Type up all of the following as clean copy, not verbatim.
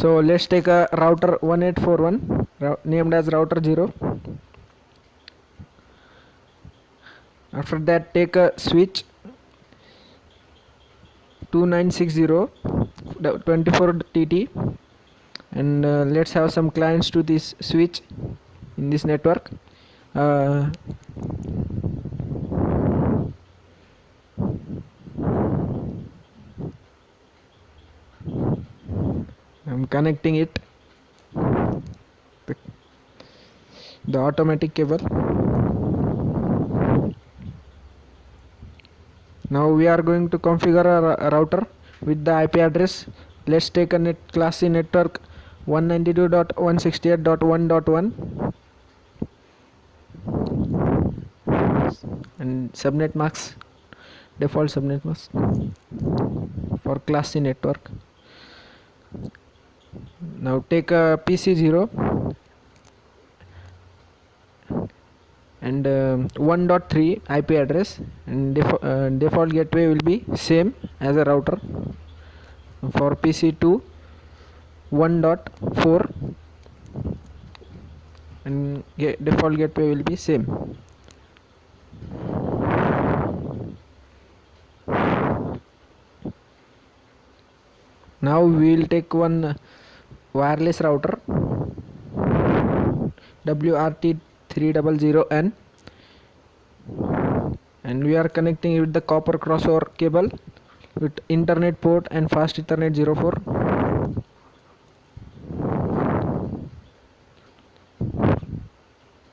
So let's take a router 1841 named as router 0. After that, take a switch 2960 24 TT, and let's have some clients to this switch in this network. I'm connecting it, the automatic cable. Now we are going to configure a router with the IP address. Let's take a class C network 192.168.1.1 and subnet mask, default subnet mask for class C network. Now take a PC0 and 1.3 IP address, and default gateway will be same as a router. For PC2 1.4 and default gateway will be same. Now we will take one wireless router WRT300N, and we are connecting it with the copper crossover cable with internet port and fast Ethernet 04.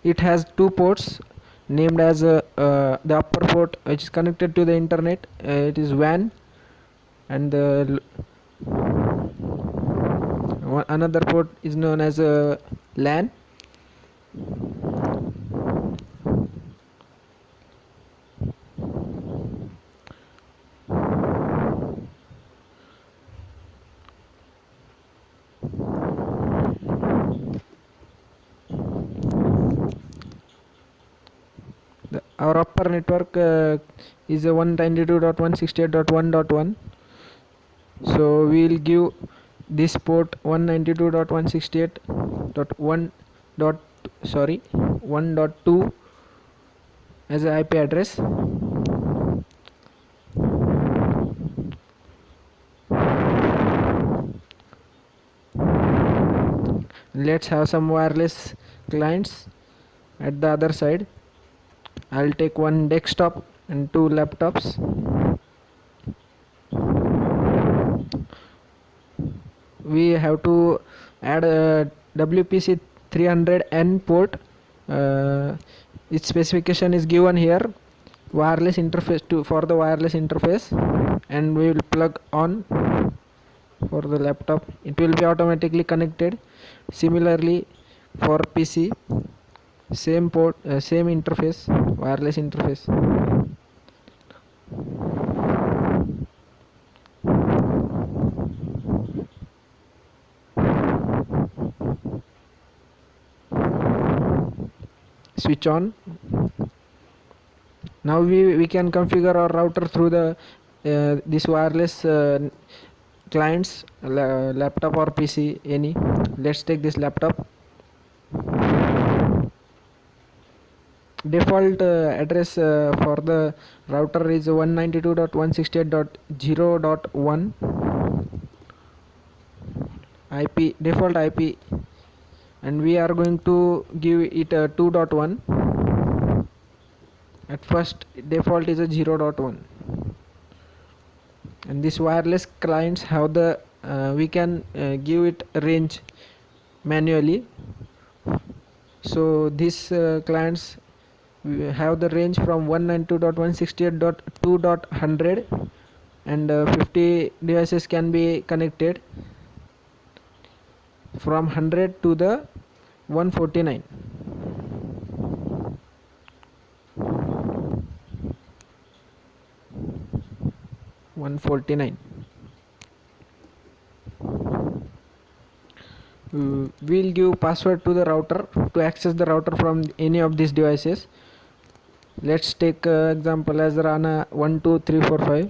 It has two ports named as the upper port, which is connected to the internet, it is WAN, and the another port is known as LAN. Our upper network is a 192.168.1.1. so we will give this port 192.168.1.2 as a IP address. Let's have some wireless clients at the other side. I'll take one desktop and two laptops. We have to add a WPC 300N port. Its specification is given here. Wireless interface for the wireless interface, and we will plug on for the laptop. It will be automatically connected. Similarly for PC, same port, same interface, wireless interface. Switch on. Now we can configure our router through the this wireless clients, laptop or PC, any. Let's take this laptop. Default address for the router is 192.168.0.1 IP, default IP, and we are going to give it a 2.1. At first default is a 0.1, and this wireless clients have the we can give it range manually. So these clients have the range from 192.168.2.100, and 50 devices can be connected from 100 to the 149. We'll give password to the router to access the router from any of these devices. Let's take example as Rana 12345.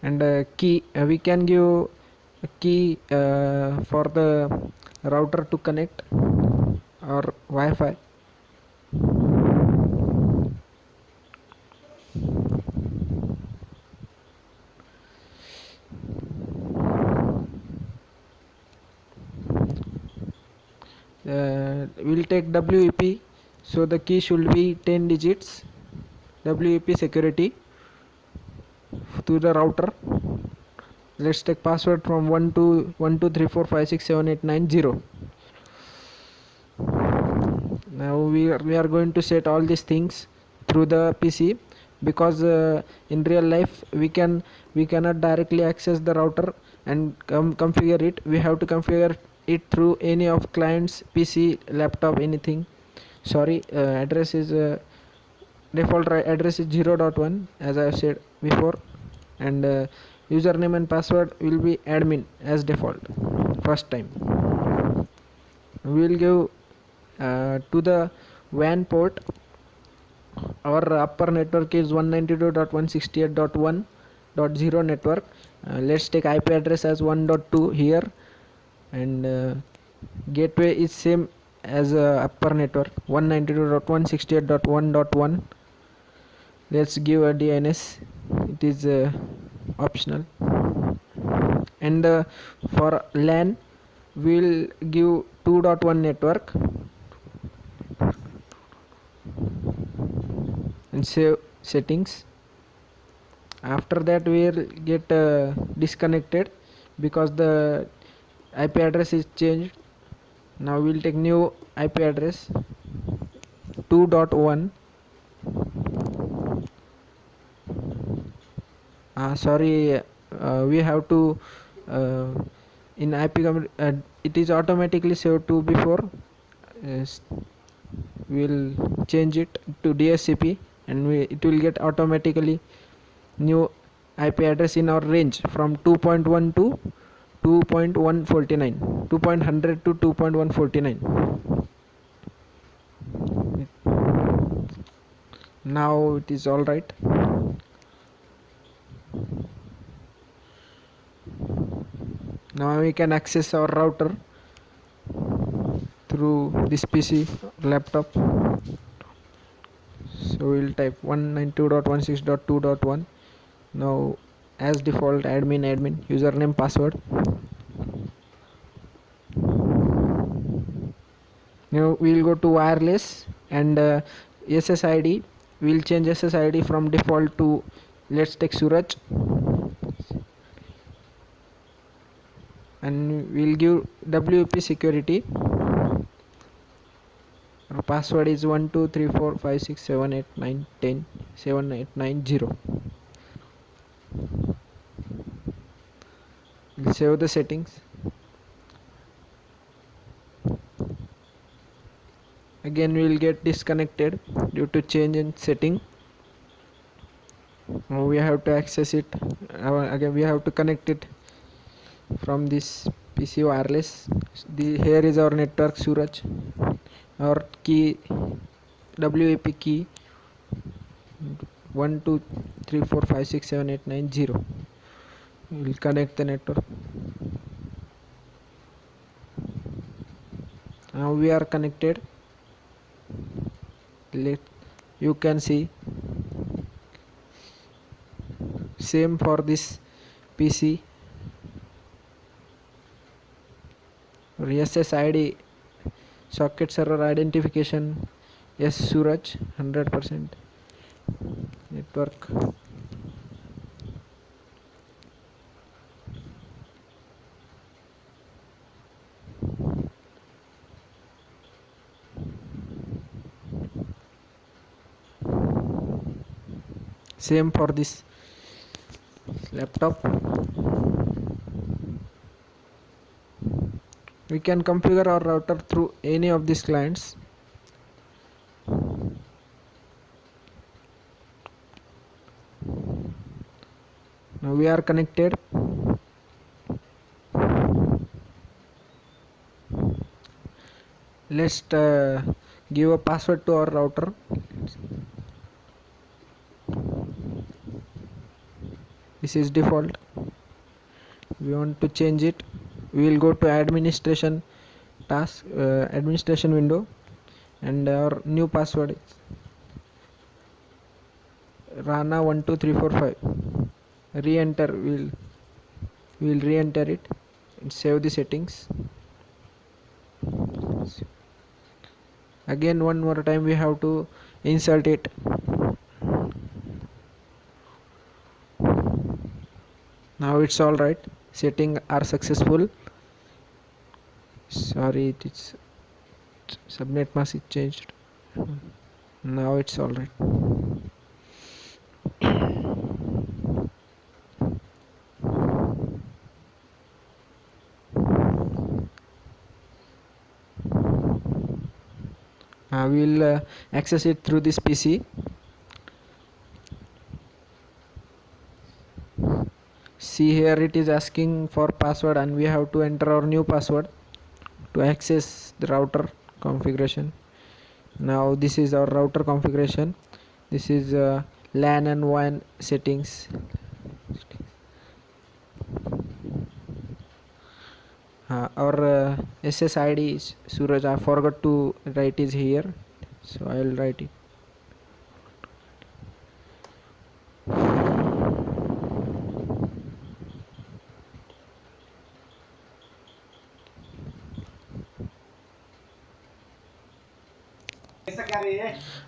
and key, we can give a key for the router to connect or Wi-Fi. We'll take WEP, so the key should be 10 digits. WEP security to the router. Let's take password from 123456789. Now we are going to set all these things through the PC, because in real life we cannot directly access the router and configure it. We have to configure it through any of client's PC, laptop, anything. Sorry, address is default address is 0.1 as I said before, and username and password will be admin as default. First time we will give to the WAN port. Our upper network is 192.168.1.0 network. Let's take IP address as 1.2 here, and gateway is same as upper network 192.168.1.1. let's give a DNS, it is optional. And for LAN we'll give 2.1 network and save settings. After that we'll get disconnected because the IP address is changed. Now we'll take new IP address 2.1. Sorry, we have to in IP it is automatically saved to before. We'll change it to DSCP, and it will get automatically new IP address in our range from 2.1 to 2.149, 2.100 to 2.149. Now it is all right. Now we can access our router through this PC laptop. So we'll type 192.168.2.1. now as default admin, username, password. Now we'll go to wireless, and SSID, we'll change SSID from default to, let's take SURAJ, and we'll give WP security. Our password is 123456789107890. We'll save the settings. Again we will get disconnected due to change in setting. Now we have to access it. Again we have to connect it from this PC wireless. Here is our network SURAJ. Our key WAP key 12345678990. We will connect the network. Now we are connected. You can see same for this PC. SSID, socket server identification, yes, SURAJ 100%. Network, same for this laptop. We can configure our router through any of these clients. Now we are connected. Let's give a password to our router. This is default. We want to change it. We will go to administration task, administration window, and our new password is Rana12345. Re-enter. We'll re-enter it and save the settings. Again, one more time we have to insert it. Now it's all right. Setting are successful. Sorry, it's subnet mask is changed. Now it's all right. We will access it through this PC. See, here it is asking for password, and we have to enter our new password to access the router configuration. Now this is our router configuration. This is LAN and WAN settings. Our SSID is SURAJ. I forgot to write it here, so I will write it.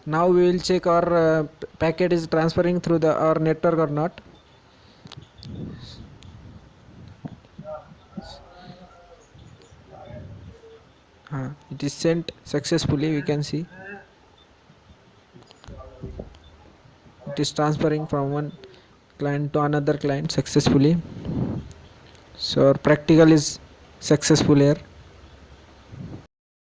Now we will check our packet is transferring through our network or not. It is sent successfully. We can see it is transferring from one client to another client successfully. So our practical is successful here.